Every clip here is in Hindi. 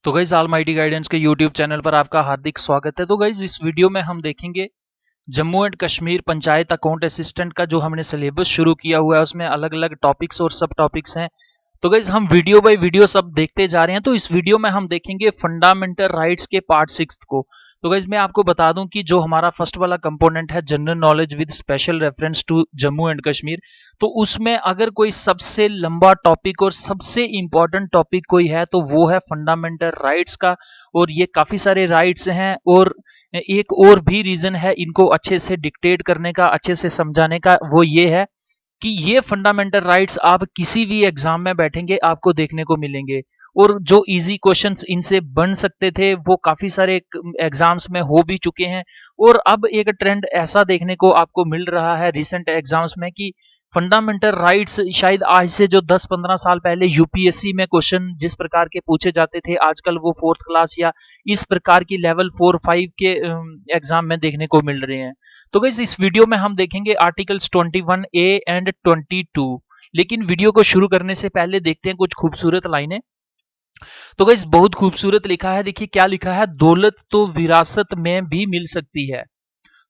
तो गाइज ऑलमाइटी गाइडेंस के यूट्यूब चैनल पर आपका हार्दिक स्वागत है। तो गाइज इस वीडियो में हम देखेंगे Jammu and Kashmir panchayat account assistant का जो हमने सिलेबस शुरू किया हुआ है उसमें अलग अलग टॉपिक्स और सब टॉपिक्स हैं। तो गाइज हम वीडियो बाय वीडियो सब देखते जा रहे हैं। तो इस वीडियो में हम देखेंगे फंडामेंटल राइट्स के पार्ट 6 को। तो गाइज मैं आपको बता दूं कि जो हमारा फर्स्ट वाला कंपोनेंट है general knowledge with special reference to Jammu and Kashmir, तो उसमें अगर कोई सबसे लंबा टॉपिक और सबसे इंपॉर्टेंट टॉपिक कोई है तो वो है फंडामेंटल राइट्स का। और ये काफी सारे राइट्स हैं और एक और भी रीजन है इनको अच्छे से डिक्टेट करने का, अच्छे से समझाने का, वो ये है कि ये फंडामेंटल राइट्स आप किसी भी एग्जाम में बैठेंगे आपको देखने को मिलेंगे। और जो इजी क्वेश्चंस इनसे बन सकते थे वो काफी सारे एग्जाम्स में हो भी चुके हैं। और अब एक ट्रेंड ऐसा देखने को आपको मिल रहा है रिसेंट एग्जाम्स में कि फंडामेंटल राइट्स शायद आज से जो 10-15 साल पहले यूपीएससी में क्वेश्चन जिस प्रकार के पूछे जाते थे आजकल वो फोर्थ क्लास या इस प्रकार की लेवल 4-5 के एग्जाम में देखने को मिल रहे हैं। तो गाइस इस वीडियो में हम देखेंगे आर्टिकल्स 21A एंड 22। लेकिन वीडियो को शुरू करने से पहले देखते हैं कुछ खूबसूरत लाइनें। तो गाइस बहुत खूबसूरत लिखा है, देखिए क्या लिखा है, दौलत तो विरासत में भी मिल सकती है।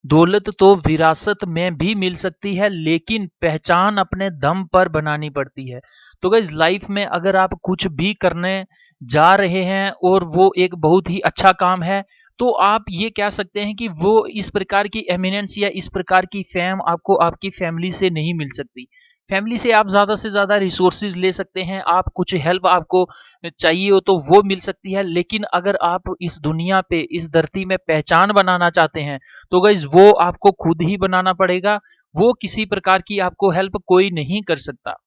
दौलत तो विरासत में भी मिल सकती है लेकिन पहचान अपने दम पर बनानी पड़ती है। तो गाइस लाइफ में अगर आप कुछ भी करने जा रहे हैं और वो एक बहुत ही अच्छा काम है तो आप ये कह सकते हैं कि वो इस प्रकार की एमिनेंस या इस प्रकार की फेम आपको आपकी फैमिली से नहीं मिल सकती। फैमिली से आप ज़्यादा से ज़्यादा रिसोर्सेज ले सकते हैं, आप कुछ हेल्प आपको चाहिए हो तो वो मिल सकती है, लेकिन अगर आप इस दुनिया पे इस धरती में पहचान बनाना चाहते हैं तो गाइज वो आपको खुद ही बनाना पड़ेगा। वो किसी प्रकार की आपको हेल्प कोई नहीं कर सकता।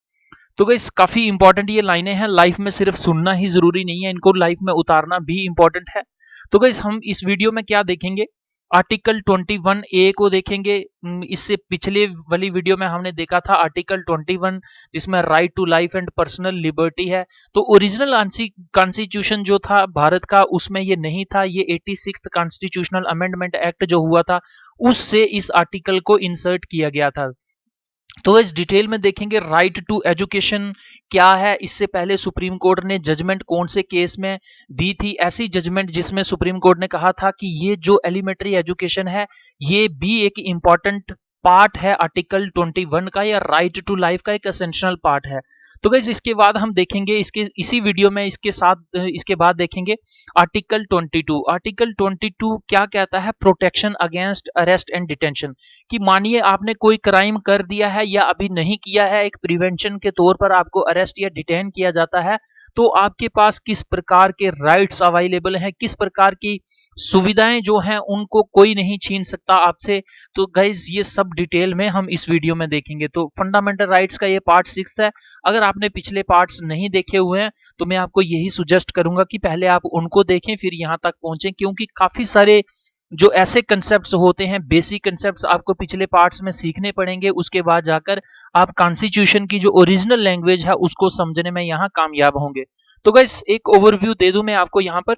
तो गाइस काफी इंपॉर्टेंट ये लाइनें हैं, लाइफ में सिर्फ सुनना ही जरूरी नहीं है, इनको लाइफ में उतारना भी इंपॉर्टेंट है। तो गाइस हम इस वीडियो में क्या देखेंगे, आर्टिकल 21A को देखेंगे। इससे पिछले वाली वीडियो में हमने देखा था आर्टिकल 21 जिसमें right to life and personal liberty है। तो ओरिजिनल कॉन्स्टिट्यूशन जो था भारत का उसमें ये नहीं था, ये 86th कॉन्स्टिट्यूशनल अमेंडमेंट एक्ट जो हुआ था उससे इस आर्टिकल को इंसर्ट किया गया था। तो इस डिटेल में देखेंगे राइट टू एजुकेशन क्या है। इससे पहले सुप्रीम कोर्ट ने जजमेंट कौन से केस में दी थी, ऐसी जजमेंट जिसमें सुप्रीम कोर्ट ने कहा था कि ये जो एलिमेंट्री एजुकेशन है ये भी एक इंपॉर्टेंट पार्ट है आर्टिकल 21 का, या राइट टू लाइफ का एक एसेंशियल पार्ट है। तो गाइस इसके बाद हम देखेंगे इसके इसी वीडियो में इसके साथ इसके बाद देखेंगे आर्टिकल 22। आर्टिकल 22 क्या कहता है, protection against arrest and detention. कि मानिए आपने कोई क्राइम कर दिया है या अभी नहीं किया है, एक प्रिवेंशन के तौर पर आपको अरेस्ट या डिटेन किया जाता है तो आपके पास किस प्रकार के राइट्स अवेलेबल हैं, किस प्रकार की सुविधाएं जो हैं उनको कोई नहीं छीन सकता आपसे। तो गाइज ये सब डिटेल में हम इस वीडियो में देखेंगे। तो फंडामेंटल राइट्स का ये पार्ट 6 है। अगर आपने पिछले पार्ट्स नहीं देखे हुए हैं तो मैं आपको यही सुजेस्ट करूंगा कि पहले आप उनको देखें फिर यहाँ तक पहुंचे, क्योंकि काफी सारे जो ऐसे कंसेप्ट्स होते हैं, बेसिक कंसेप्ट्स आपको पिछले पार्ट्स में सीखने पड़ेंगे, उसके बाद जाकर आप कॉन्स्टिट्यूशन की जो ओरिजिनल लैंग्वेज है उसको समझने में यहाँ कामयाब होंगे। तो गाइस एक ओवरव्यू दे दूं मैं आपको यहाँ पर।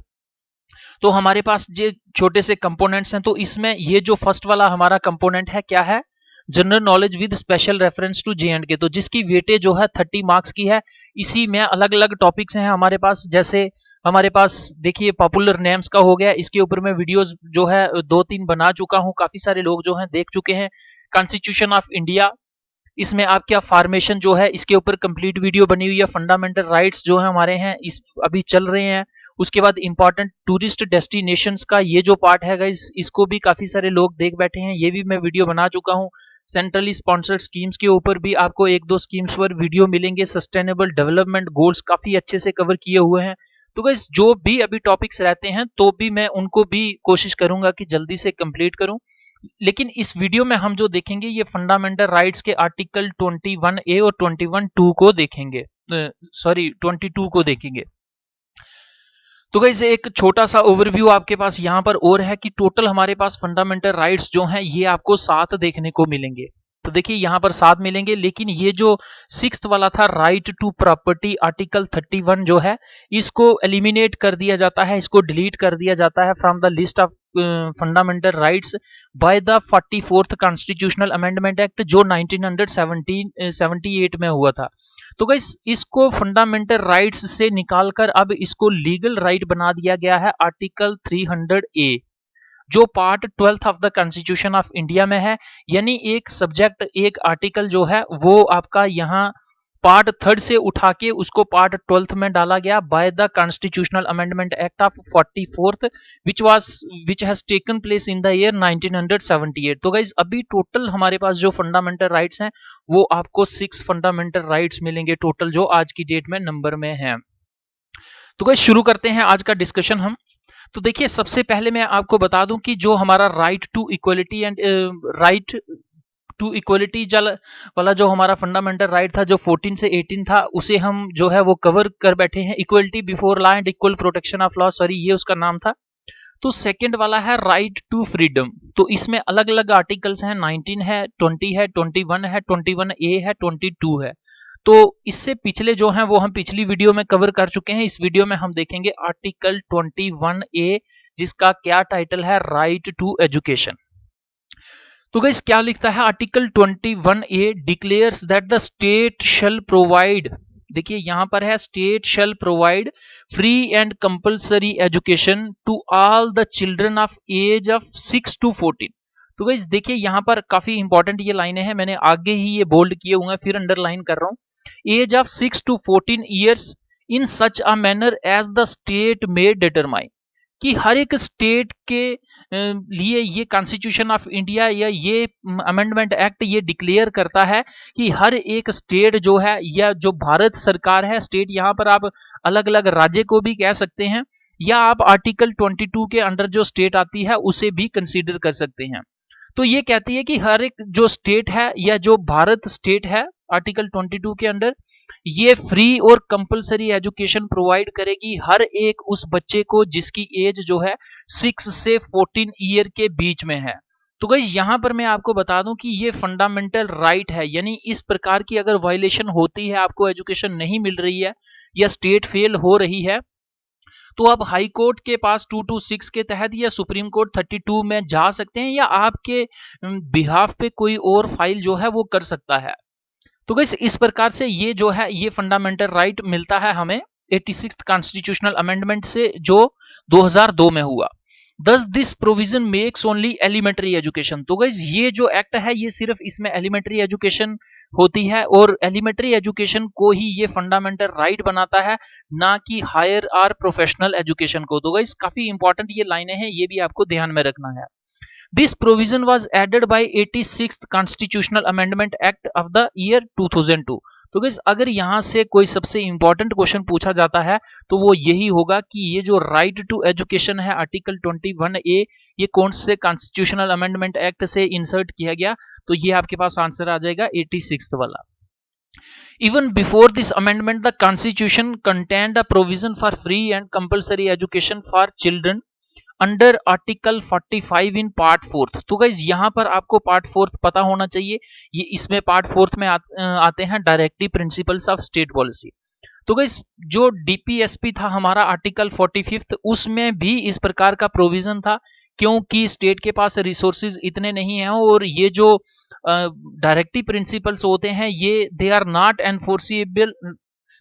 तो हमारे पास ये छोटे से कंपोनेंट्स हैं, तो इसमें ये जो फर्स्ट वाला हमारा कंपोनेंट है क्या है, general knowledge with special reference to J and K, तो जिसकी वेटेज जो है 30 मार्क्स की है। इसी में अलग अलग टॉपिक्स हैं हमारे पास, जैसे हमारे पास देखिए पॉपुलर नेम्स का हो गया, इसके ऊपर मैं वीडियोस जो है 2-3 बना चुका हूं, काफी सारे लोग जो हैं देख चुके हैं। कॉन्स्टिट्यूशन ऑफ इंडिया, इसमें आपका फॉर्मेशन जो है इसके ऊपर कंप्लीट वीडियो बनी हुई है। फंडामेंटल राइट्स जो है हमारे हैं इस अभी चल रहे हैं। उसके बाद इंपॉर्टेंट टूरिस्ट डेस्टिनेशंस का ये जो पार्ट है गाइस, इसको भी काफी सारे लोग देख बैठे हैं, ये भी मैं वीडियो बना चुका हूँ। सेंट्रली स्पॉन्सर्ड स्कीम्स के ऊपर भी आपको 1-2 स्कीम्स पर वीडियो मिलेंगे। सस्टेनेबल डेवलपमेंट गोल्स काफी अच्छे से कवर किए हुए हैं। तो गाइस जो भी अभी टॉपिक्स रहते हैं तो भी मैं उनको भी कोशिश करूंगा कि जल्दी से कंप्लीट करूं। लेकिन इस वीडियो में हम जो देखेंगे ये फंडामेंटल राइट्स के आर्टिकल 21A और 21(2) को देखेंगे, सॉरी 22 को देखेंगे। तो गाइस एक छोटा सा ओवरव्यू आपके पास यहाँ पर और है कि टोटल हमारे पास फंडामेंटल राइट्स जो हैं ये आपको 7 देखने को मिलेंगे। तो देखिए यहाँ पर 7 मिलेंगे, लेकिन ये जो सिक्स्थ वाला था राइट टू प्रॉपर्टी आर्टिकल 31 जो है, इसको एलिमिनेट कर दिया जाता है, इसको डिलीट कर दिया जाता है from the list of fundamental rights by the 44th constitutional amendment act जो 1978 में हुआ था। तो गाइस इसको फंडामेंटल राइट्स से निकालकर अब इसको लीगल राइट बना दिया गया है आर्टिकल 300A, जो part 12th of the constitution of India में है। यानी एक सब्जेक्ट, एक आर्टिकल जो है वो आपका यहाँ पार्ट 3rd से उठा के उसको पार्ट 12th में डाला गया by the constitutional amendment act of 44th which has taken place in the year 1978। तो गाइज अभी टोटल हमारे पास जो फंडामेंटल राइट्स हैं वो आपको 6 फंडामेंटल राइट्स मिलेंगे टोटल, जो आज की डेट में नंबर में है। तो गाइज शुरू करते हैं आज का डिस्कशन हम। तो देखिए सबसे पहले मैं आपको बता दूं कि जो हमारा right to equality and right to equality वाला जो हमारा फंडामेंटल राइट था जो 14 से 18 था, उसे हम जो है वो कवर कर बैठे हैं। Equality before law and equal protection of law, sorry ये उसका नाम था। तो सेकंड वाला है राइट टू फ्रीडम। तो इसमें अलग अलग आर्टिकल्स हैं, 19 है, 20 है, 21 है, 21A है, 22 है। तो इससे पिछले जो हैं वो हम पिछली वीडियो में कवर कर चुके हैं। इस वीडियो में हम देखेंगे आर्टिकल 21A, जिसका क्या टाइटल है, राइट टू एजुकेशन। तो गाइस क्या लिखता है article 21A, declares that the state shall provide, देखिए यहां पर है state shall provide free and compulsory education to all the children of age of 6 to 14। तो गाइस देखिए यहां पर काफी इंपॉर्टेंट ये लाइनें हैं, मैंने आगे ही ये बोल्ड किए हुए हैं, फिर अंडरलाइन कर रहा हूं। Age of 6 to 14 years in such a manner as the state may determine, कि हर एक स्टेट के लिए ये कॉन्स्टिट्यूशन ऑफ इंडिया या ये अमेंडमेंट एक्ट ये डिक्लेयर करता है कि हर एक स्टेट जो है या जो भारत सरकार है, स्टेट यहाँ पर आप अलग अलग राज्य को भी कह सकते हैं, या आप आर्टिकल 22 के अंडर जो स्टेट आती है उसे भी कंसीडर कर सकते हैं। तो ये कहती है कि हर एक जो स्टेट है या जो भारत स्टेट है आर्टिकल 22 के अंडर, ये फ्री और कंपलसरी एजुकेशन प्रोवाइड करेगी हर एक उस बच्चे को जिसकी एज जो है 6 से 14 ईयर के बीच में है। तो गाइस यहां पर मैं आपको बता दूं कि ये फंडामेंटल राइट है, यानी इस प्रकार की अगर वायलेशन होती है, आपको एजुकेशन नहीं मिल रही है या स्टेट फेल हो रही है, तो आप हाई कोर्ट के पास 226 के तहत या सुप्रीम कोर्ट 32 में जा सकते हैं, या आपके बिहाफ पे कोई और फाइल जो है वो कर सकता है। तो गाइस इस प्रकार से ये जो है ये फंडामेंटल राइट मिलता है हमें 86th कॉन्स्टिट्यूशनल अमेंडमेंट से जो 2002 में हुआ। Thus this provision makes only elementary education। तो गाइस ये जो एक्ट है ये सिर्फ इसमें एलिमेंट्री एजुकेशन होती है, और एलिमेंट्री एजुकेशन को ही ये फंडामेंटल राइट बनाता है, ना कि हायर और प्रोफेशनल एजुकेशन को। तो गाइस काफी इंपॉर्टेंट ये लाइनें हैं, ये भी आपको ध्यान में रखना है। This provision was added by 86th Constitutional Amendment Act of the year 2002। तो गाइस अगर यहाँ से कोई सबसे इंपॉर्टेंट क्वेश्चन पूछा जाता है तो वो यही होगा कि ये जो राइट टू एजुकेशन है आर्टिकल 21A, ये कौन से कॉन्स्टिट्यूशनल अमेंडमेंट एक्ट से इंसर्ट किया गया, तो ये आपके पास आंसर आ जाएगा 86th वाला। Even before this amendment, the Constitution contained a provision for free and compulsory education for children under article 45 in part 4th। तो गाइज यहाँ पर आपको पार्ट 4th पता होना चाहिए, ये इसमें पार्ट 4th में आते हैं directive principles of state policy. तो गाइज जो डीपीएसपी था हमारा आर्टिकल 45th, उसमें भी इस प्रकार का प्रोविजन था, क्योंकि स्टेट के पास रिसोर्सेज इतने नहीं हैं, और ये जो डायरेक्टिव प्रिंसिपल्स होते हैं ये दे आर नॉट एनफोर्सिबल।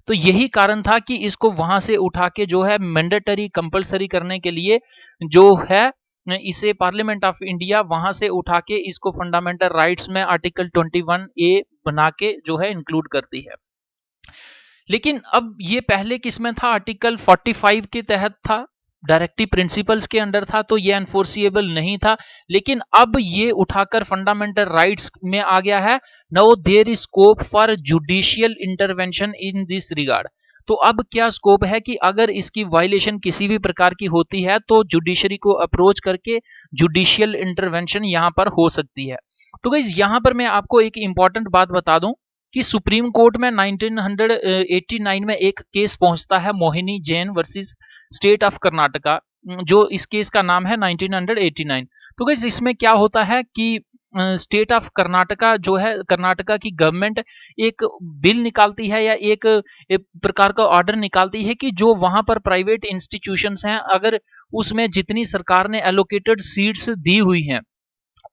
तो यही कारण था कि इसको वहां से उठा के जो है मैंडेटरी कंपलसरी करने के लिए जो है इसे पार्लियामेंट ऑफ इंडिया वहां से उठा के इसको फंडामेंटल राइट्स में आर्टिकल 21A बना के जो है इंक्लूड करती है। लेकिन अब ये पहले किसमें था, आर्टिकल 45 के तहत था, डायरेक्टिव प्रिंसिपल्स के अंडर था, तो ये एनफोर्सिएबल नहीं था। लेकिन अब ये उठाकर फंडामेंटल राइट्स में आ गया है। Now there is scope for judicial intervention in this regard. तो अब क्या स्कोप है कि अगर इसकी वायलेशन किसी भी प्रकार की होती है तो जुडिशरी को अप्रोच करके जुडिशियल इंटरवेंशन यहां पर हो सकती है। तो गाइस यहां पर मैं आपको एक इंपॉर्टेंट बात बता दूं कि सुप्रीम कोर्ट में 1989 में एक केस पहुंचता है, Mohini Jain versus state of Karnataka, जो इस केस का नाम है 1989। तो गाइस इसमें क्या होता है कि स्टेट ऑफ कर्नाटका जो है, कर्नाटका की गवर्नमेंट एक बिल निकालती है या एक प्रकार का ऑर्डर निकालती है कि जो वहां पर प्राइवेट इंस्टीट्यूशंस हैं, अगर उसमें जितनी सरकार ने एलोकेटेड सीट्स दी हुई हैं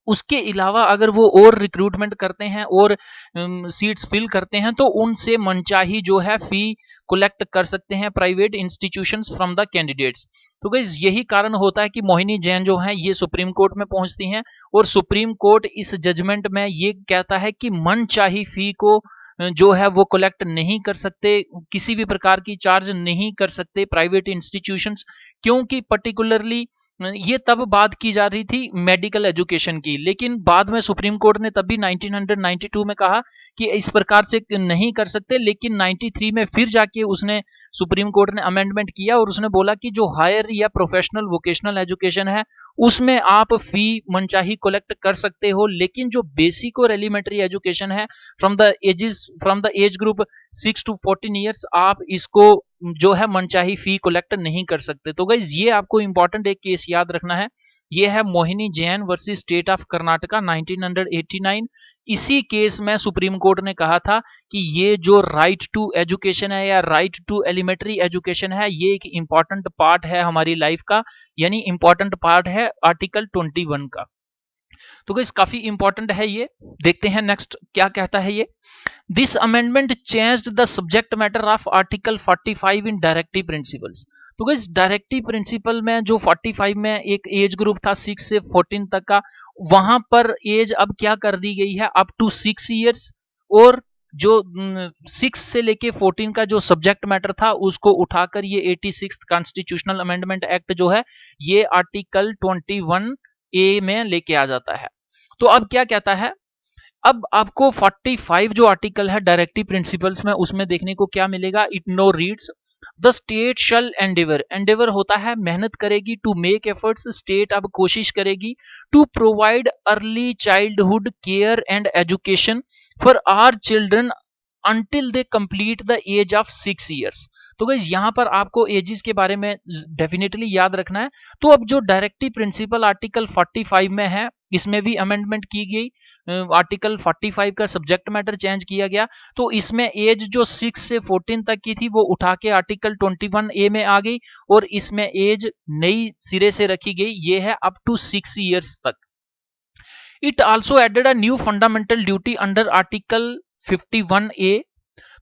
उसके अलावा अगर वो और रिक्रूटमेंट करते हैं और सीट्स फिल करते हैं तो उनसे मनचाही जो है फी कलेक्ट कर सकते हैं private institutions from the candidates. तो गाइस यही कारण होता है कि मोहिनी जैन जो है ये सुप्रीम कोर्ट में पहुंचती हैं और सुप्रीम कोर्ट इस जजमेंट में ये कहता है कि मनचाही फी को जो है वो कलेक्ट नहीं कर सकते, किसी भी प्रकार की चार्ज नहीं कर सकते प्राइवेट इंस्टीट्यूशंस, क्योंकि पर्टिकुलरली ये तब बात की जा रही थी मेडिकल एजुकेशन की, लेकिन बाद में सुप्रीम कोर्ट ने तब भी 1992 में कहा कि इस प्रकार से नहीं कर सकते, लेकिन 93 में फिर जाके उसने सुप्रीम कोर्ट ने अमेंडमेंट किया और उसने बोला कि जो हायर या प्रोफेशनल वोकेशनल एजुकेशन है उसमें आप फी मनचाही कलेक्ट कर सकते हो, लेकिन जो बेसिक और एलिमेंट्री एजुकेशन है from the age group 6 to 14 years आप इसको जो है मनचाही फी कलेक्ट नहीं कर सकते। तो गाइज ये आपको इंपॉर्टेंट एक केस याद रखना है, ये है Mohini Jain versus state of Karnataka 1989। इसी केस में सुप्रीम कोर्ट ने कहा था कि ये जो राइट टू एजुकेशन है या राइट टू एलिमेंट्री एजुकेशन है ये एक इंपॉर्टेंट पार्ट है हमारी लाइफ का, यानी इंपॉर्टेंट पार्ट है आर्टिकल 21 का। तो गाइस काफी इंपॉर्टेंट है ये, देखते हैं नेक्स्ट क्या कहता है ये। This amendment changed the subject matter of article 45 in directive principles. तो गाइस डायरेक्टिव प्रिंसिपल में जो 45 में एक एज ग्रुप था 6 से 14 तक का, वहां पर एज अब क्या कर दी गई है अप टू 6 ईयर्स, और जो 6 से लेके 14 का जो सब्जेक्ट मैटर था उसको उठाकर ये 86 कॉन्स्टिट्यूशनल अमेंडमेंट एक्ट जो है ये आर्टिकल 21 ए में लेके आ जाता है। तो अब क्या कहता है, अब आपको 45 जो आर्टिकल है डायरेक्टिव प्रिंसिपल्स में उसमें देखने को क्या मिलेगा, it now reads the state shall endeavour, endeavour होता है मेहनत करेगी, टू मेक एफर्ट्स स्टेट अब कोशिश करेगी, to provide early childhood care and education for our children until they complete the age of 6 years। तो गाइस यहाँ पर आपको एजेस के बारे में डेफिनेटली याद रखना है। तो अब जो डायरेक्टिव प्रिंसिपल आर्टिकल 45 में है इसमें भी अमेंडमेंट की गई, आर्टिकल 45 का सब्जेक्ट मैटर चेंज किया गया, तो इसमें एज जो 6 से 14 तक की थी वो उठा के आर्टिकल 21 ए में आ गई और इसमें एज नई सिरे से रखी गई, ये है अप टू 6 ईयर्स तक। It also added a new fundamental duty under article 51A।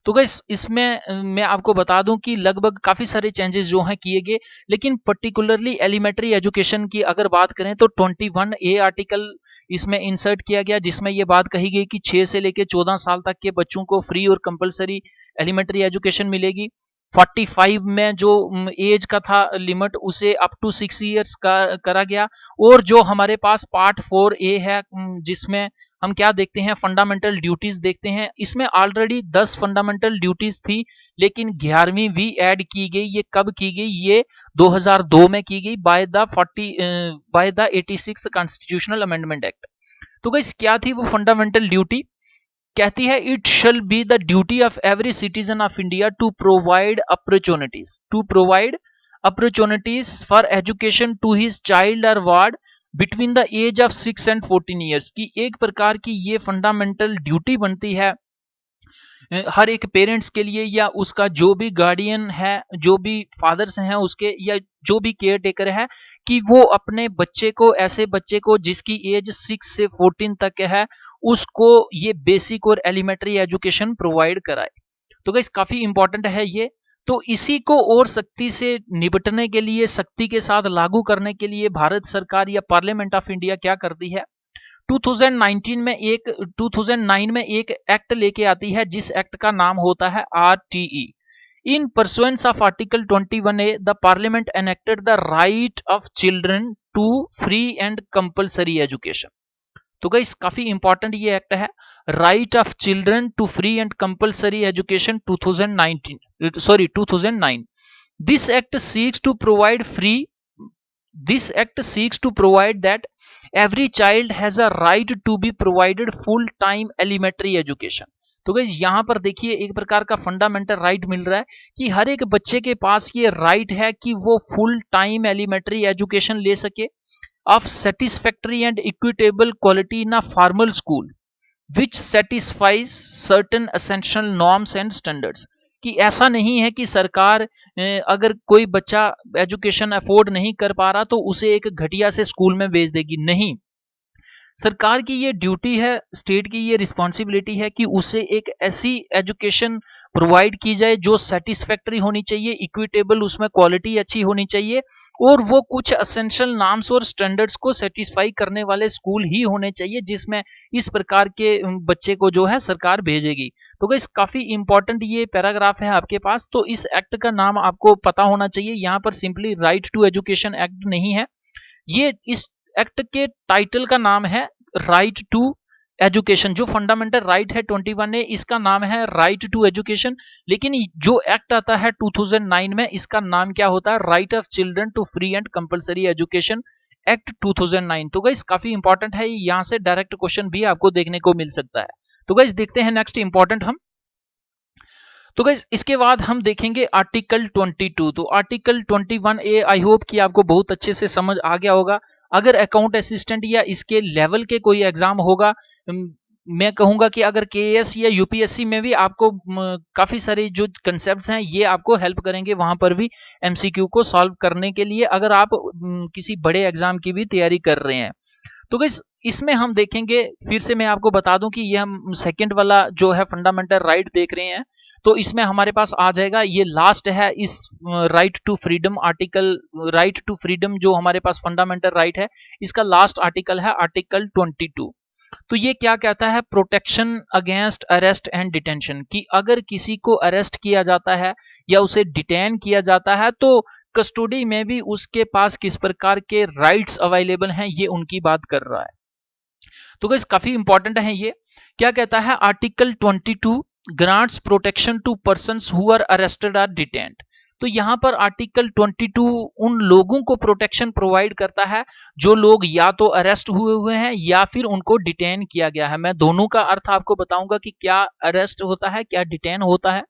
तो गाइस इसमें मैं आपको बता दूं कि लगभग काफी सारे चेंजेस जो हैं किए गए, लेकिन पर्टिकुलरली एलिमेंट्री एजुकेशन की अगर बात करें तो 21A आर्टिकल इसमें इंसर्ट किया गया, जिसमें यह बात कही गई कि 6 से लेकर 14 साल तक के बच्चों को फ्री और कंपलसरी एलिमेंट्री एजुकेशन मिलेगी। 45 में जो एज का था लिमिट उसे अप टू 6 ईयर्स का करा गया, और जो हमारे पास पार्ट 4A है जिसमें हम क्या देखते हैं, फंडामेंटल ड्यूटीज देखते हैं, इसमें ऑलरेडी 10 फंडामेंटल ड्यूटीज थी लेकिन 11वीं भी ऐड की गई। ये कब की गई, ये 2002 में की गई by the 86th constitutional amendment act. तो गाइस क्या थी वो फंडामेंटल ड्यूटी, कहती है it shall be the duty of every citizen of India to provide opportunities for education to his child और ward between the age of 6 and 14 years की एक प्रकार की ये फंडामेंटल ड्यूटी बनती है हर एक पेरेंट्स के लिए, या उसका जो भी गार्डियन है, जो भी फादर्स हैं उसके, या जो भी केयर टेकर है, कि वो अपने बच्चे को, ऐसे बच्चे को जिसकी एज 6 से 14 तक है, उसको ये बेसिक और एलिमेंट्री एजुकेशन प्रोवाइड कराए। तो गाइस काफी इंपॉर्टेंट है ये। तो इसी को और सख्ती से निपटने के लिए, सख्ती के साथ लागू करने के लिए भारत सरकार या पार्लियामेंट ऑफ इंडिया क्या करती है, 2009 में एक एक्ट लेके आती है जिस एक्ट का नाम होता है RTE। In pursuance of article 21A the parliament enacted the right of children to free and compulsory education. तो गाइस काफी इंपॉर्टेंट ये एक्ट है, right of children to free and compulsory education 2009। This act seeks to provide that every child has a right to be provided full time elementary education। तो गाइस यहाँ पर देखिए एक प्रकार का फंडामेंटल राइट मिल रहा है कि हर एक बच्चे के पास ये राइट है कि वो फुल टाइम एलिमेंट्री एजुकेशन ले सके। Of satisfactory and equitable quality in a formal school which satisfies certain essential norms and standards. कि ऐसा नहीं है कि सरकार अगर कोई बच्चा एजुकेशन अफोर्ड नहीं कर पा रहा तो उसे एक घटिया से स्कूल में भेज देगी, नहीं। सरकार की ये ड्यूटी है, स्टेट की ये रिस्पॉन्सिबिलिटी है कि उसे एक ऐसी एजुकेशन प्रोवाइड की जाए जो सेटिस्फैक्टरी होनी चाहिए, इक्विटेबल, उसमें क्वालिटी अच्छी होनी चाहिए, और वो कुछ असेंशियल नॉर्म्स और स्टैंडर्ड्स को सेटिस्फाई करने वाले स्कूल ही होने चाहिए जिसमें इस प्रकार के बच्चे को जो है सरकार भेजेगी। तो गाइस काफी इंपॉर्टेंट ये पैराग्राफ है आपके पास। तो इस एक्ट का नाम आपको पता होना चाहिए, यहाँ पर simply right to education act नहीं है, ये इस एक्ट के टाइटल का नाम है राइट टू एजुकेशन। जो फंडामेंटल राइट है 21 इसका नाम है राइट टू एजुकेशन, लेकिन जो एक्ट आता है 2009 में इसका नाम क्या होता है, right of children to free and compulsory education act 2009। तो गाइस काफी इंपॉर्टेंट है, यहां से डायरेक्ट क्वेश्चन भी आपको देखने को मिल सकता है। तो गाइस देखते हैं नेक्स्ट इंपॉर्टेंट हम। तो गाइस इसके बाद हम देखेंगे आर्टिकल 22। तो आर्टिकल 21A आई होप कि आपको बहुत अच्छे से समझ आ गया होगा। अगर अकाउंट असिस्टेंट या इसके लेवल के कोई एग्जाम होगा, मैं कहूंगा कि अगर केएएस या यूपीएससी में भी आपको काफी सारे जो कंसेप्ट्स हैं ये आपको हेल्प करेंगे वहां पर भी एमसीक्यू को सॉल्व करने के लिए, अगर आप किसी बड़े एग्जाम की भी तैयारी कर रहे हैं। तो गाइस इसमें हम देखेंगे, फिर से मैं आपको बता दूं कि ये हम सेकंड वाला जो है फंडामेंटल राइट देख रहे हैं, तो इसमें हमारे पास आ जाएगा, ये लास्ट है इस right to freedom article, right to freedom जो हमारे पास फंडामेंटल राइट है इसका लास्ट आर्टिकल है आर्टिकल 22। तो ये क्या कहता है, protection against arrest and detention, कि अगर किसी को अरेस्ट किया जाता है या उसे डिटेन किया जाता है तो कस्टडी में भी उसके पास किस प्रकार के राइट्स अवेलेबल हैं, ये उनकी बात कर रहा है। तो गाइस काफी इंपॉर्टेंट है ये। क्या कहता है, article 22 grants protection to persons who are arrested और डिटेन्ड। तो यहां पर आर्टिकल 22 उन लोगों को प्रोटेक्शन प्रोवाइड करता है जो लोग या तो अरेस्ट हुए हुए हैं या फिर उनको डिटेन किया गया है। मैं दोनों का अर्थ आपको बताऊंगा कि क्या अरेस्ट होता है, क्या डिटेन होता है।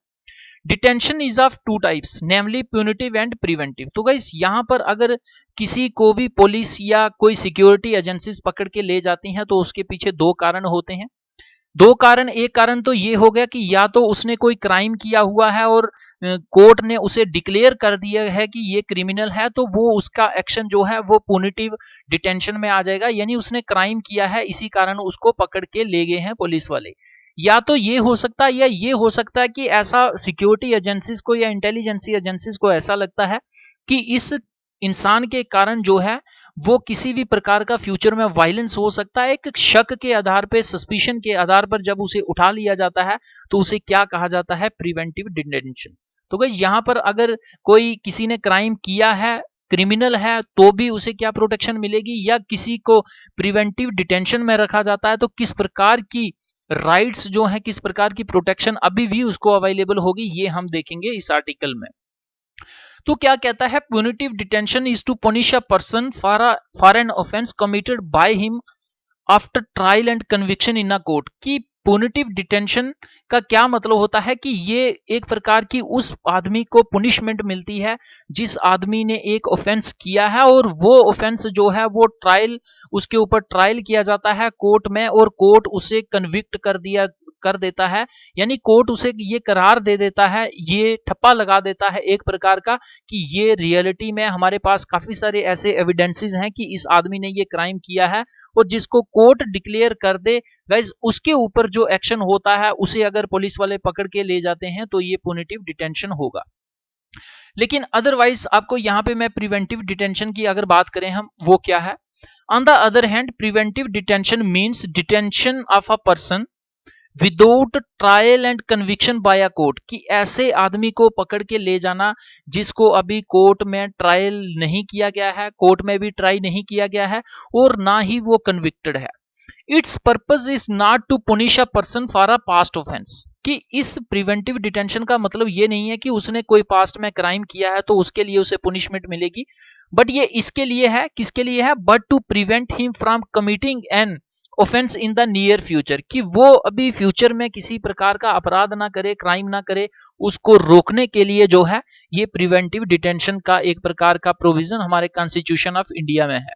Detention is of two types, namely punitive and preventive. तो गाइस यहां पर अगर किसी को भी पुलिस या कोई सिक्योरिटी एजेंसीज पकड़ के ले जाती हैं तो उसके पीछे दो कारण होते हैं। दो कारण, एक कारण तो ये हो गया कि या तो उसने कोई क्राइम किया हुआ है और कोर्ट ने उसे डिक्लेयर कर दिया है कि ये क्रिमिनल है, तो वो उसका एक्शन जो है वो पुनिटिव डिटेंशन में आ जाएगा, यानी उसने क्राइम किया है इसी कारण उसको पकड़ के ले गए हैं पुलिस वाले। या तो ये हो सकता है, या ये हो सकता है कि ऐसा सिक्योरिटी एजेंसीज को या इंटेलिजेंसी एजेंसीज को ऐसा लगता है कि इस इंसान के कारण जो है वो किसी भी प्रकार का फ्यूचर में वायलेंस हो सकता है। एक शक के आधार पर, सस्पिशन के आधार पर जब उसे उठा लिया जाता है तो उसे क्या कहा जाता है, प्रिवेंटिव डिटेंशन। तो गाइस यहां पर अगर कोई किसी ने क्राइम किया है, क्रिमिनल है, तो भी उसे क्या प्रोटेक्शन मिलेगी, या किसी को प्रिवेंटिव डिटेंशन में रखा जाता है तो किस प्रकार की राइट्स जो है, किस प्रकार की प्रोटेक्शन अभी भी उसको अवेलेबल होगी, ये हम देखेंगे इस आर्टिकल में। तो क्या कहता है, punitive detention is to punish a person for an offence committed by him after trial and conviction in a court. की पुनिटिव डिटेंशन का क्या मतलब होता है कि ये एक प्रकार की उस आदमी को पुनिशमेंट मिलती है जिस आदमी ने एक ऑफेंस किया है, और वो ऑफेंस जो है वो ट्रायल, उसके ऊपर ट्रायल किया जाता है कोर्ट में, और कोर्ट उसे कन्विक्ट कर देता है, यानी कोर्ट उसे ये करार दे देता है, ये ठप्पा लगा देता है एक प्रकार का कि ये रियलिटी में हमारे पास काफी सारे ऐसे एविडेंसेस हैं कि इस आदमी ने ये क्राइम किया है, और जिसको कोर्ट डिक्लेयर कर दे गाइज उसके ऊपर जो एक्शन होता है उसे अगर पुलिस वाले पकड़ के ले जाते हैं तो ये पुनिटिव डिटेंशन होगा। लेकिन अदरवाइज आपको यहां पे मैं प्रिवेंटिव डिटेंशन की अगर बात करें हम, वो क्या है। On the other hand preventive detention means detention of a person without trial and conviction by a court, कि ऐसे आदमी को पकड़ के ले जाना जिसको अभी कोर्ट में ट्रायल नहीं किया गया है, कोर्ट में भी ट्राई नहीं किया गया है, और ना ही वो कन्विक्टेड है। Its purpose is not to punish a person for a past offence, कि इस प्रिवेंटिव डिटेंशन का मतलब ये नहीं है कि उसने कोई पास्ट में क्राइम किया है तो उसके लिए उसे पुनिशमेंट मिलेगी, बट ये इसके लिए है, किसके लिए है, but to prevent him from committing an offence in the near future, कि वो अभी फ्यूचर में किसी प्रकार का अपराध ना करे, क्राइम ना करे, उसको रोकने के लिए जो है ये प्रिवेंटिव डिटेंशन का एक प्रकार का प्रोविजन हमारे कॉन्स्टिट्यूशन ऑफ इंडिया में है।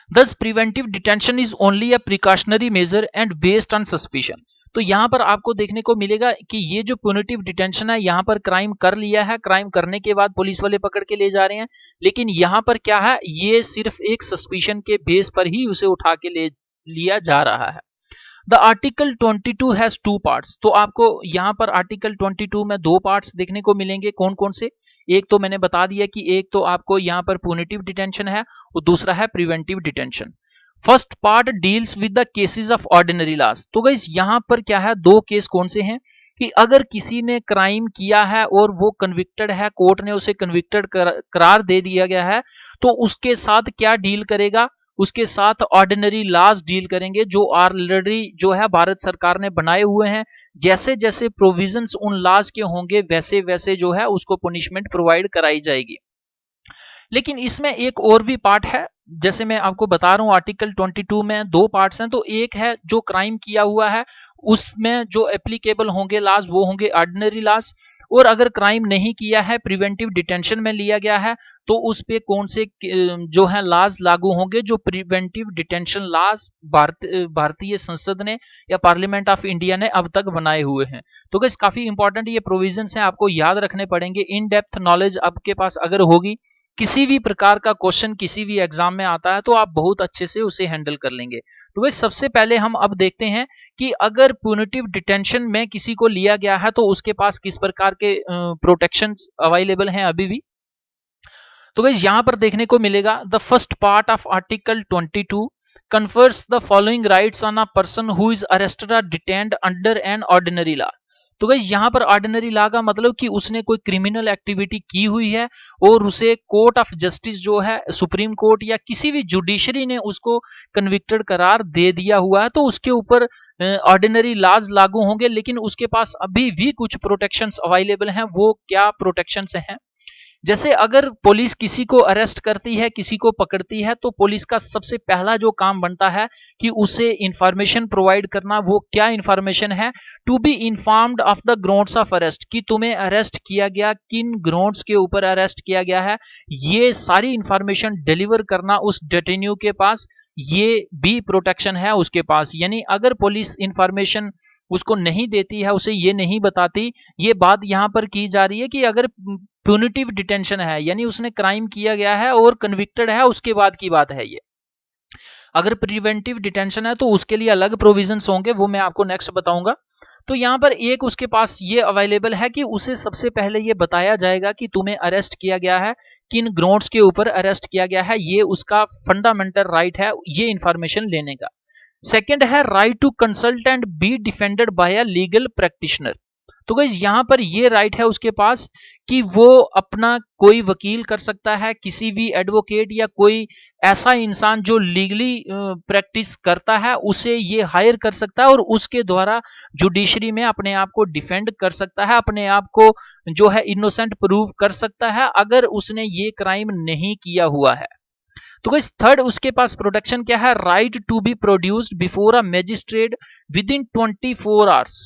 दस preventive detention is only a precautionary major and based on suspicion. तो यहाँ पर आपको देखने को मिलेगा कि ये जो प्यूनिटिव डिटेंशन है, यहाँ पर क्राइम कर लिया है, क्राइम करने के बाद पुलिस वाले पकड़ के ले जा रहे हैं, लेकिन यहाँ पर क्या है, ये सिर्फ एक सस्पिशन के बेस पर ही उसे उठा के ले लिया जा रहा है। The article 22 has two parts. तो आपको यहाँ पर आर्टिकल 22 में दो पार्ट्स देखने को मिलेंगे। कौन कौन से? एक तो मैंने बता दिया कि एक तो आपको यहाँ पर प्यूनिटिव डिटेंशन है और दूसरा है preventive detention. First part deals with the cases of ordinary loss. तो गाइस यहाँ पर क्या है, दो केस कौन से हैं कि अगर किसी ने क्राइम किया है और वो कन्विक्टेड है, कोर्ट ने उसे कन्विक्टेड करार दे दिया गया है, तो उसके साथ क्या डील करेगा, उसके साथ ऑर्डिनरी लॉज डील करेंगे जो ऑलरेडी जो है भारत सरकार ने बनाए हुए हैं। जैसे जैसे प्रोविजंस उन लॉज के होंगे वैसे वैसे जो है उसको पनिशमेंट प्रोवाइड कराई जाएगी। लेकिन इसमें एक और भी पार्ट है, जैसे मैं आपको बता रहा हूं आर्टिकल 22 में दो पार्ट्स हैं। तो एक है जो क्राइम किया हुआ है उसमें जो एप्लीकेबल होंगे लॉज वो होंगे ऑर्डिनरी लॉज, और अगर क्राइम नहीं किया है, प्रिवेंटिव डिटेंशन में लिया गया है, तो उस पे कौन से जो है लॉज लागू होंगे, जो प्रिवेंटिव डिटेंशन लॉज भारतीय संसद ने या पार्लियामेंट ऑफ इंडिया ने अब तक बनाए हुए हैं। तो गाइस काफी इंपॉर्टेंट ये प्रोविजंस हैं, आपको याद रखने पड़ेंगे। इन डेप्थ नॉलेज आपके पास अगर होगी, किसी भी प्रकार का क्वेश्चन किसी भी एग्जाम में आता है तो आप बहुत अच्छे से उसे हैंडल कर लेंगे। तो वह सबसे पहले हम अब देखते हैं कि अगर प्यूनिटिव डिटेंशन में किसी को लिया गया है तो उसके पास किस प्रकार के प्रोटेक्शन अवेलेबल हैं अभी भी। तो गाइस यहां पर देखने को मिलेगा the first part of article 22 confers the following rights on a person who is arrested or detained under an ordinary law। तो गाइस यहाँ पर ऑर्डिनरी लॉ का मतलब कि उसने कोई क्रिमिनल एक्टिविटी की हुई है और उसे कोर्ट ऑफ जस्टिस जो है सुप्रीम कोर्ट या किसी भी जुडिशरी ने उसको कन्विक्टेड करार दे दिया हुआ है, तो उसके ऊपर ऑर्डिनरी लॉज लागू होंगे। लेकिन उसके पास अभी भी कुछ प्रोटेक्शंस अवेलेबल हैं। वो क्या प्रोटेक्शंस हैं? जैसे अगर पुलिस किसी को अरेस्ट करती है, किसी को पकड़ती है, तो पुलिस का सबसे पहला जो काम बनता है कि उसे इंफॉर्मेशन प्रोवाइड करना। वो क्या इंफॉर्मेशन है? To be informed of the grounds of arrest, कि तुम्हें अरेस्ट किया गया, किन ग्राउंड्स के ऊपर अरेस्ट किया गया है, ये सारी इंफॉर्मेशन डिलीवर करना उस डिटेन्यू के पास, ये भी प्रोटेक्शन है उसके पास। यानी अगर पुलिस इंफॉर्मेशन उसको नहीं देती है, उसे ये नहीं बताती, ये बात यहां पर की जा रही है कि अगर प्यूनिटिव डिटेंशन है यानी उसने क्राइम किया गया है और कन्विक्टेड है, उसके बाद की बात है ये। अगर प्रिवेंटिव डिटेंशन है तो उसके लिए अलग प्रोविजंस होंगे, वो मैं आपको नेक्स्ट बताऊंगा। तो यहाँ पर एक उसके पास ये अवेलेबल है कि उसे सबसे पहले ये बताया जाएगा कि तुम्हें अरेस्ट किया गया है, किन ग्राउंड्स के ऊपर अरेस्ट किया गया है, ये उसका फंडामेंटल राइट है ये इंफॉर्मेशन लेने का। सेकंड है right to consult and be defended by a legal practitioner. तो गाइस यहाँ पर ये राइट है उसके पास कि वो अपना कोई वकील कर सकता है, किसी भी एडवोकेट या कोई ऐसा इंसान जो लीगली प्रैक्टिस करता है उसे ये हायर कर सकता है और उसके द्वारा जुडिशरी में अपने आप को डिफेंड कर सकता है, अपने आप को जो है इनोसेंट प्रूव कर सकता है अगर उसने ये क्राइम नहीं किया हुआ है। तो गाइस थर्ड उसके पास प्रोटेक्शन क्या है? Right to be produced before a magistrate within 24 hours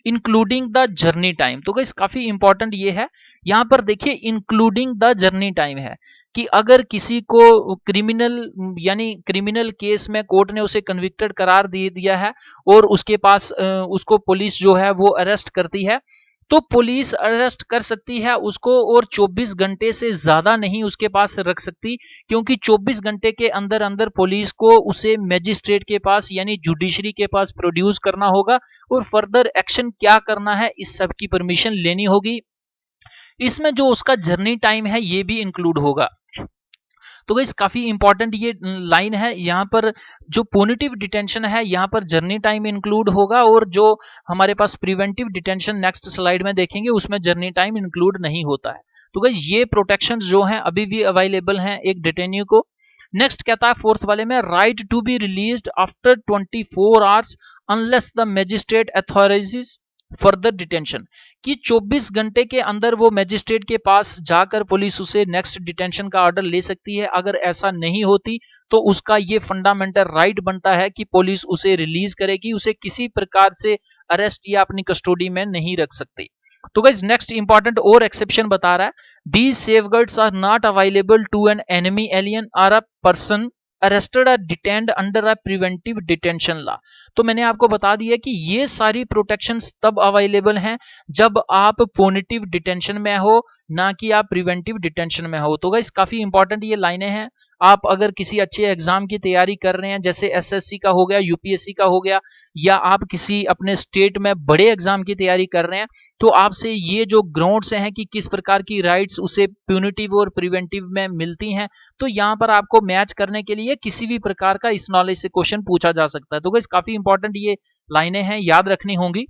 including the journey time. तो गाइस काफी इंपॉर्टेंट ये है, यहां पर देखिए इंक्लूडिंग द जर्नी टाइम है कि अगर किसी को क्रिमिनल यानी क्रिमिनल केस में कोर्ट ने उसे कन्विक्टेड करार दे दिया है और उसके पास उसको पुलिस जो है वो अरेस्ट करती है, तो पुलिस अरेस्ट कर सकती है उसको और 24 घंटे से ज्यादा नहीं उसके पास रख सकती, क्योंकि 24 घंटे के अंदर अंदर पुलिस को उसे मैजिस्ट्रेट के पास यानी जुडिशरी के पास प्रोड्यूस करना होगा और फर्दर एक्शन क्या करना है इस सब की परमिशन लेनी होगी। इसमें जो उसका जर्नी टाइम है ये भी इंक्लूड होगा। तो गाइस काफी इंपॉर्टेंट ये लाइन है, यहाँ पर जो प्यूनिटिव डिटेंशन है यहाँ पर जर्नी टाइम इंक्लूड होगा और जो हमारे पास प्रिवेंटिव डिटेंशन नेक्स्ट स्लाइड में देखेंगे उसमें जर्नी टाइम इंक्लूड नहीं होता है। तो गाइस ये प्रोटेक्शन जो हैं अभी भी अवेलेबल हैं एक डिटेन्यू को। नेक्स्ट कहता है फोर्थ वाले में right to be released after 24 hours unless the magistrate authorises further detention, कि 24 घंटे के अंदर वो मैजिस्ट्रेट के पास जाकर पुलिस उसे नेक्स्ट डिटेंशन का ऑर्डर ले सकती है। अगर ऐसा नहीं होती तो उसका ये फंडामेंटल राइट बनता है कि पुलिस उसे रिलीज करेगी, उसे किसी प्रकार से अरेस्ट या अपनी कस्टडी में नहीं रख सकती। तो गाइस नेक्स्ट इंपॉर्टेंट और एक्सेप्शन बता रहा है, these safeguards are not available to an enemy alien और अ पर्सन अरेस्टेड और detained under a preventive detention law. तो मैंने आपको बता दिया कि ये सारी प्रोटेक्शंस तब अवेलेबल हैं जब आप पुनिटिव डिटेंशन में हो, ना कि आप प्रिवेंटिव डिटेंशन में हो। तो गाइस काफी इंपॉर्टेंट ये लाइनें हैं। आप अगर किसी अच्छे एग्जाम की तैयारी कर रहे हैं, जैसे एसएससी का हो गया, यूपीएससी का हो गया, या आप किसी अपने स्टेट में बड़े एग्जाम की तैयारी कर रहे हैं, तो आपसे ये जो ग्राउंड्स हैं कि किस प्रकार की राइट्स उसे प्यूनिटिव और प्रिवेंटिव में मिलती हैं, तो यहाँ पर आपको मैच करने के लिए किसी भी प्रकार का इस नॉलेज से क्वेश्चन पूछा जा सकता है। तो गाइस काफी इंपॉर्टेंट ये लाइनें हैं, याद रखनी होंगी।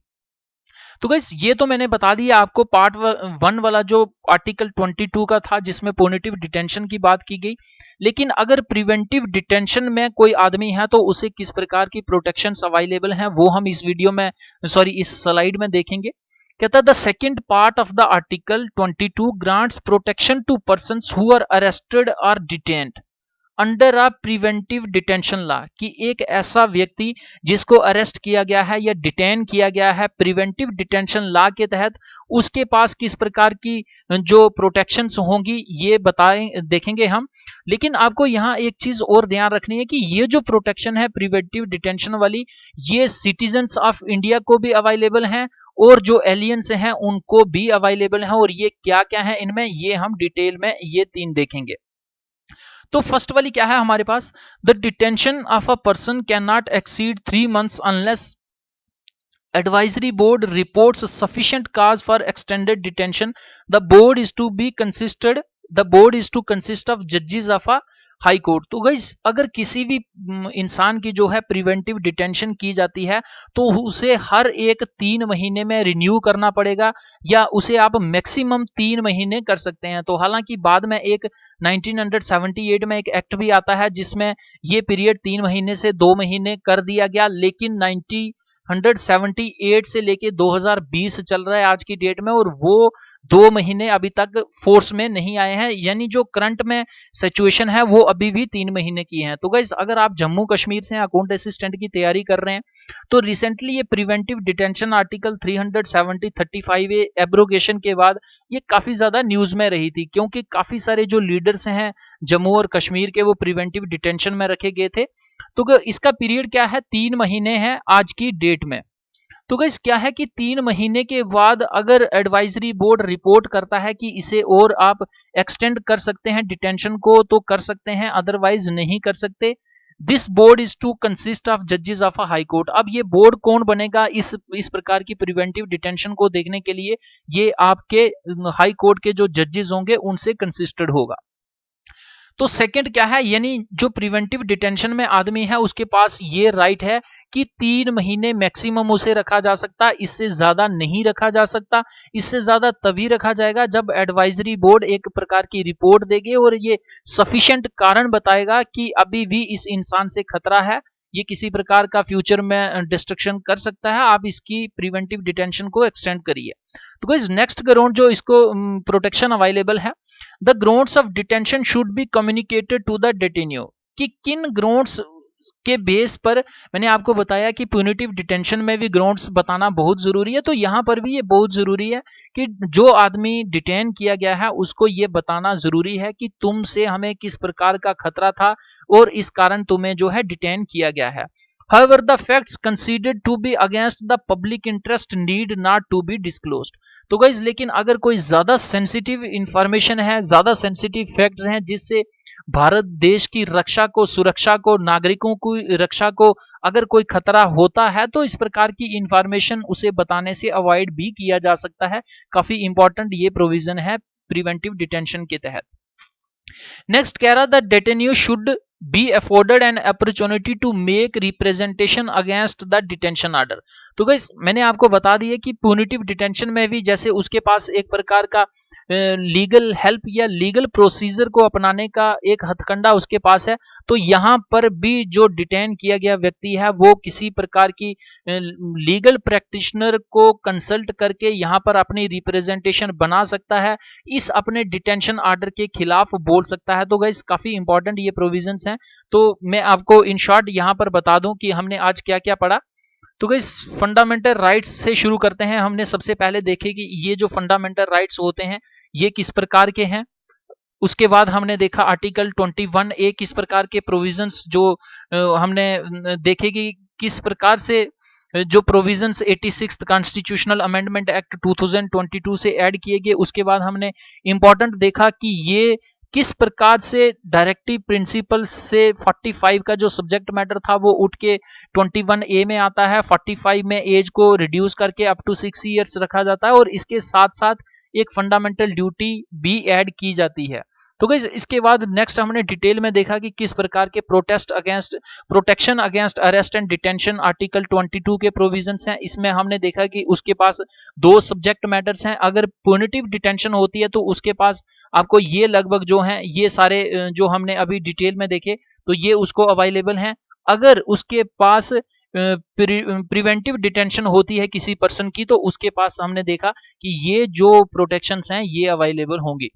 तो गाइस ये तो मैंने बता दिया आपको पार्ट 1 वाला जो आर्टिकल 22 का था, जिसमें पुनिटिव डिटेंशन की बात की गई। लेकिन अगर प्रिवेंटिव डिटेंशन में कोई आदमी है तो उसे किस प्रकार की प्रोटेक्शंस अवेलेबल हैं, वो हम इस वीडियो में इस स्लाइड में देखेंगे। कहता है the second part of the article 22 grants protection to persons who are arrested और detained under a preventive detention law, कि एक ऐसा व्यक्ति जिसको अरेस्ट किया गया है या डिटेन किया गया है प्रिवेंटिव डिटेंशन लॉ के तहत, उसके पास किस प्रकार की जो प्रोटेक्शंस होंगी ये देखेंगे हम। लेकिन आपको यहाँ एक चीज और ध्यान रखनी है कि ये जो प्रोटेक्शन है प्रिवेंटिव डिटेंशन वाली, ये सिटीजन्स ऑफ इंडिया को भी अवेलेबल हैं और जो एलियंस हैं उनको भी अवेलेबल है। और ये क्या क्या है इनमें, ये हम डिटेल में ये 3 देखेंगे। तो फर्स्ट वाली क्या है हमारे पास, the detention of a person can not exceed 3 months unless advisory board reports sufficient cause for extended detention. The board is to consist of judges of a high court. तो गाइस अगर किसी भी इंसान की जो है प्रिवेंटिव डिटेंशन की जाती है तो उसे हर एक 3 महीने में रिन्यू करना पड़ेगा, या उसे आप मैक्सिमम 3 महीने कर सकते हैं। तो हालांकि बाद में एक 1978 में एक एक्ट भी आता है जिसमें ये पीरियड 3 महीने से 2 महीने कर दिया गया, लेकिन 1978 से लेके 2020 चल रहा है आज की डेट में, और वो 2 महीने अभी तक फोर्स में नहीं आए हैं, यानी जो करंट में सिचुएशन है वो अभी भी 3 महीने की है। तो गाइस अगर आप जम्मू कश्मीर से अकाउंट असिस्टेंट की तैयारी कर रहे हैं तो रिसेंटली ये प्रिवेंटिव डिटेंशन आर्टिकल 370-35 एब्रोगेशन के बाद ये काफी ज्यादा न्यूज में रही थी, क्योंकि काफी सारे जो लीडर्स हैं जम्मू और कश्मीर के वो प्रिवेंटिव डिटेंशन में रखे गए थे। तो इसका पीरियड क्या है, 3 महीने है आज की डेट में। तो गाइस क्या है कि 3 महीने के बाद अगर एडवाइजरी बोर्ड रिपोर्ट करता है कि इसे और आप एक्सटेंड कर सकते हैं डिटेंशन को, तो कर सकते हैं, अदरवाइज नहीं कर सकते। This board is to consist of जजेस ऑफ अ हाई कोर्ट। अब ये बोर्ड कौन बनेगा इस प्रकार की प्रिवेंटिव डिटेंशन को देखने के लिए, ये आपके हाई कोर्ट के जो जजेस होंगे उनसे कंसिस्टेड होगा। तो सेकंड क्या है, यानी जो प्रिवेंटिव डिटेंशन में आदमी है उसके पास ये राइट है कि 3 महीने मैक्सिमम उसे रखा जा सकता, इससे ज्यादा नहीं रखा जा सकता। इससे ज्यादा तभी रखा जाएगा जब एडवाइजरी बोर्ड एक प्रकार की रिपोर्ट देगी और ये सफिशिएंट कारण बताएगा कि अभी भी इस इंसान से खतरा है, ये किसी प्रकार का फ्यूचर में डिस्ट्रक्शन कर सकता है, आप इसकी प्रिवेंटिव डिटेंशन को एक्सटेंड करिए। तो गाइस नेक्स्ट ग्राउंड जो इसको प्रोटेक्शन अवेलेबल है, the grounds of detention should be communicated to the detenu, कि किन ग्राउंड्स के बेस पर, मैंने आपको बताया कि प्यूनिटिव डिटेंशन में भी ग्राउंड्स बताना बहुत जरूरी है, तो यहां पर भी ये बहुत जरूरी है कि जो आदमी डिटेन किया गया है उसको ये बताना जरूरी है कि तुमसे हमें किस प्रकार का खतरा था और इस कारण तुम्हें जो है डिटेन किया गया है। However, the facts considered to be against the public interest need not to be disclosed. तो गाइज लेकिन अगर कोई ज्यादा सेंसिटिव इंफॉर्मेशन है, ज्यादा सेंसिटिव फैक्ट्स हैं जिससे भारत देश की रक्षा को, सुरक्षा को, नागरिकों की रक्षा को अगर कोई खतरा होता है तो इस प्रकार की इंफॉर्मेशन उसे बताने से अवॉइड भी किया जा सकता है। काफी इंपॉर्टेंट ये प्रोविजन है प्रिवेंटिव डिटेंशन के तहत। नेक्स्ट कह रहा the detenu should be afforded an opportunity to make representation against the detention order. तो गाइस मैंने आपको बता दिया कि प्यूनिटिव डिटेंशन में भी जैसे उसके पास एक प्रकार का लीगल हेल्प या लीगल प्रोसीजर को अपनाने का एक हथकंडा उसके पास है, तो यहाँ पर भी जो डिटेन किया गया व्यक्ति है वो किसी प्रकार की लीगल प्रैक्टिशनर को कंसल्ट करके यहाँ पर अपनी रिप्रेजेंटेशन बना सकता है, इस अपने डिटेंशन ऑर्डर के खिलाफ बोल सकता है। तो गाइस काफी इंपॉर्टेंट ये प्रोविजंस हैं। तो मैं आपको इन शॉर्ट यहाँ पर बता दूं कि हमने आज क्या क्या पढ़ा। तो गाइस फंडामेंटल राइट्स से शुरू करते हैं। हमने सबसे पहले देखे कि ये जो फंडामेंटल राइट्स होते हैं ये किस प्रकार के हैं। उसके बाद हमने देखा आर्टिकल 21A किस प्रकार के प्रोविजंस जो हमने देखे कि किस प्रकार से जो provisions 86th constitutional amendment act 2022 से ऐड किए गए। उसके बाद हमने इंपॉर्टेंट देखा कि ये किस प्रकार से डायरेक्टिव प्रिंसिपल से 45 का जो सब्जेक्ट मैटर था वो उठ के 21A में आता है। 45 में एज को रिड्यूस करके अप टू 6 ईयर्स रखा जाता है और इसके साथ साथ एक फंडामेंटल ड्यूटी भी ऐड की जाती है। तो गाइस इसके बाद नेक्स्ट हमने डिटेल में देखा कि किस प्रकार के protection against arrest and detention article 22 के प्रोविजंस हैं। इसमें हमने देखा कि उसके पास दो सब्जेक्ट मैटर्स हैं। अगर प्यूनिटिव डिटेंशन होती है तो उसके पास आपको ये लगभग जो हैं ये सारे जो हमने अभी डिटेल में देखे तो ये उसको अवेलेबल हैं। अगर उसके पास प्रिवेंटिव डिटेंशन होती है किसी पर्सन की तो उसके पास हमने देखा कि ये जो प्रोटेक्शंस हैं ये अवेलेबल होंगी।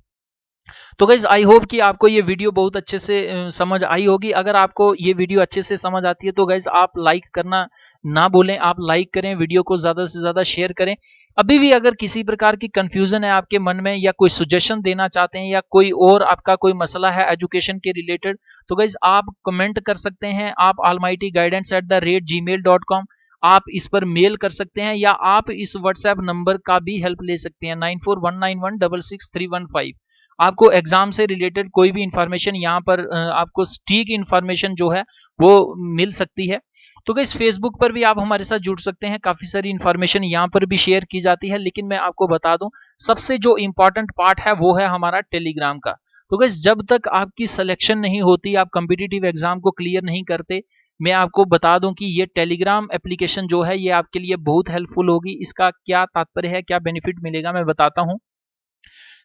तो गाइज आई होप कि आपको ये वीडियो बहुत अच्छे से समझ आई होगी। अगर आपको ये वीडियो अच्छे से समझ आती है तो गाइज आप लाइक करना ना भूलें, आप लाइक करें, वीडियो को ज़्यादा से ज़्यादा शेयर करें। अभी भी अगर किसी प्रकार की कंफ्यूजन है आपके मन में या कोई सजेशन देना चाहते हैं या कोई और आपका कोई मसला है एजुकेशन के रिलेटेड तो गाइज आप कमेंट कर सकते हैं। आप almightyguidance@gmail.com आप इस पर मेल कर सकते हैं या आप इस व्हाट्सएप नंबर का भी हेल्प ले सकते हैं 9419166315। आपको एग्जाम से रिलेटेड कोई भी इंफॉर्मेशन यहाँ पर आपको सटीक इंफॉर्मेशन जो है वो मिल सकती है। तो गाइस फेसबुक पर भी आप हमारे साथ जुड़ सकते हैं, काफी सारी इंफॉर्मेशन यहाँ पर भी शेयर की जाती है। लेकिन मैं आपको बता दूं सबसे जो इंपॉर्टेंट पार्ट है वो है हमारा टेलीग्राम का। तो गाइस जब तक आपकी सिलेक्शन नहीं होती, आप कॉम्पिटिटिव एग्जाम को क्लियर नहीं करते, मैं आपको बता दूं कि ये टेलीग्राम एप्लीकेशन जो है ये आपके लिए बहुत हेल्पफुल होगी। इसका क्या तात्पर्य है, क्या बेनिफिट मिलेगा, मैं बताता हूँ।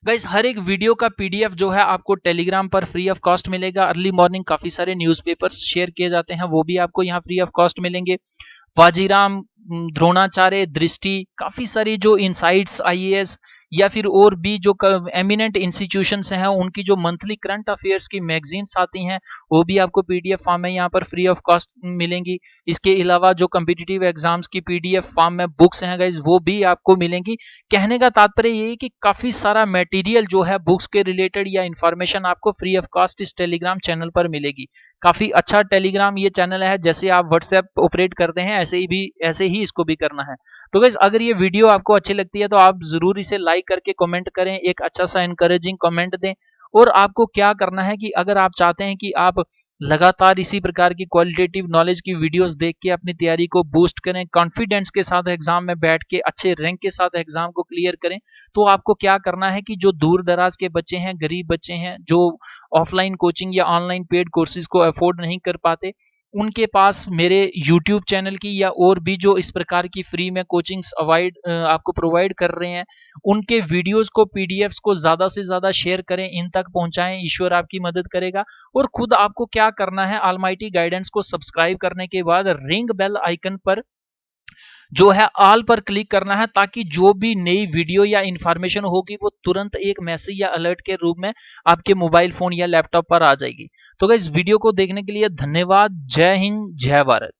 गाइस हर एक वीडियो का पीडीएफ जो है आपको टेलीग्राम पर फ्री ऑफ कॉस्ट मिलेगा। अर्ली मॉर्निंग काफी सारे न्यूज़पेपर्स शेयर किए जाते हैं, वो भी आपको यहाँ फ्री ऑफ कॉस्ट मिलेंगे। वाजीराम, द्रोणाचार्य, दृष्टि, काफी सारी जो इनसाइट्स आईएएस या फिर और भी जो एमिनेंट इंस्टीट्यूशंस हैं उनकी जो मंथली करंट अफेयर्स की मैगजीन्स आती हैं वो भी आपको पीडीएफ फॉर्म में यहाँ पर फ्री ऑफ कॉस्ट मिलेंगी। इसके अलावा जो कॉम्पिटिटिव एग्जाम्स की पीडीएफ फॉर्म में बुक्स हैं गाइज वो भी आपको मिलेंगी। कहने का तात्पर्य ये है कि काफी सारा मटेरियल जो है बुक्स के रिलेटेड या इंफॉर्मेशन आपको फ्री ऑफ कॉस्ट इस टेलीग्राम चैनल पर मिलेगी। काफी अच्छा टेलीग्राम ये चैनल है, जैसे आप व्हाट्सएप ऑपरेट करते हैं ऐसे ही इसको भी करना है। तो गाइस अगर ये वीडियो आपको अच्छी लगती है तो आप जरूर इसे लाइक करके कमेंट करें, एक अच्छा सा एनकरेजिंग कमेंट दें। और आपको क्या करना है कि अगर आप चाहते हैं कि आप लगातार इसी प्रकार की क्वालिटेटिव नॉलेज की वीडियोस देख के अपनी तैयारी को बूस्ट करें, कॉन्फिडेंस के साथ एग्जाम में बैठ के अच्छे रैंक के साथ एग्जाम को क्लियर करें, तो आपको क्या करना है कि जो दूर दराज के बच्चे हैं, गरीब बच्चे हैं, जो ऑफलाइन कोचिंग या ऑनलाइन पेड कोर्सेज को अफोर्ड नहीं कर पाते, उनके पास मेरे YouTube चैनल की या और भी जो इस प्रकार की फ्री में कोचिंग्स आपको प्रोवाइड कर रहे हैं उनके वीडियोस को, पीडीएफ्स को ज़्यादा से ज़्यादा शेयर करें, इन तक पहुंचाएं। ईश्वर आपकी मदद करेगा। और खुद आपको क्या करना है, ऑलमाइटी गाइडेंस को सब्सक्राइब करने के बाद रिंग बेल आइकन पर जो है ऑल पर क्लिक करना है, ताकि जो भी नई वीडियो या इंफॉर्मेशन होगी वो तुरंत एक मैसेज या अलर्ट के रूप में आपके मोबाइल फोन या लैपटॉप पर आ जाएगी। तो गाइस वीडियो को देखने के लिए धन्यवाद। जय हिंद, जय भारत।